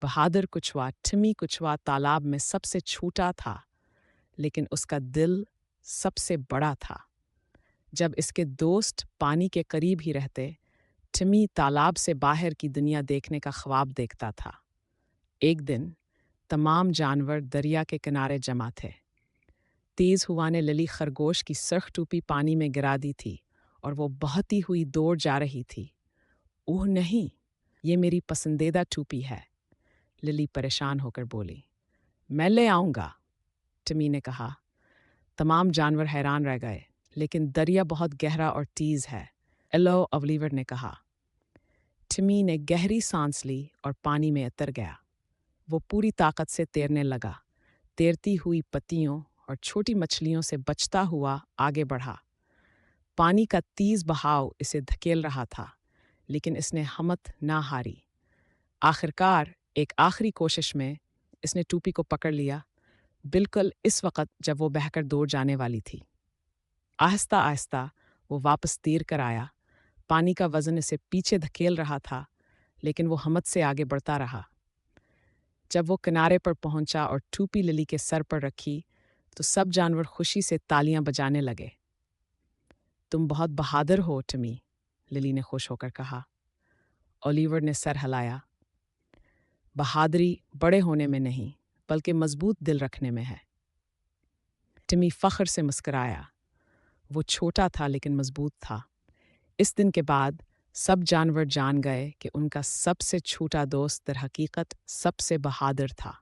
बहादुर कछुआ टिमी कछुआ तालाब में सबसे छोटा था, लेकिन उसका दिल सबसे बड़ा था। जब इसके दोस्त पानी के करीब ही रहते, टिमी तालाब से बाहर की दुनिया देखने का ख्वाब देखता था। एक दिन तमाम जानवर दरिया के किनारे जमा थे। तेज हवा ने लिली खरगोश की सर्ख टोपी पानी में गिरा दी थी और वो बहती हुई दौड़ जा रही थी। ओह नहीं, ये मेरी पसंदीदा टोपी है, लिली परेशान होकर बोली। मैं ले आऊंगा, टिमी ने कहा। तमाम जानवर हैरान रह गए, लेकिन दरिया बहुत गहरा और तेज है, एलो अवलीवर ने कहा। टिमी ने गहरी सांस ली और पानी में उतर गया। वो पूरी ताकत से तैरने लगा, तैरती हुई पत्तियों और छोटी मछलियों से बचता हुआ आगे बढ़ा। पानी का तेज बहाव इसे धकेल रहा था, लेकिन इसने हिम्मत ना हारी। आखिरकार एक आखिरी कोशिश में इसने टोपी को पकड़ लिया, बिल्कुल इस वक्त जब वो बहकर दौड़ जाने वाली थी। आहिस्ता आहिस्ता वो वापस तैर कर आया। पानी का वजन इसे पीछे धकेल रहा था, लेकिन वो हिम्मत से आगे बढ़ता रहा। जब वो किनारे पर पहुंचा और टोपी लिली के सर पर रखी, तो सब जानवर खुशी से तालियां बजाने लगे। तुम बहुत बहादुर हो टिमी, लिली ने खुश होकर कहा। ओलिवर ने सर हिलाया। बहादुरी बड़े होने में नहीं, बल्कि मजबूत दिल रखने में है। टिमी फख्र से मुस्कुराया। वो छोटा था लेकिन मजबूत था। इस दिन के बाद सब जानवर जान गए कि उनका सबसे छोटा दोस्त दरहकीकत सबसे बहादुर था।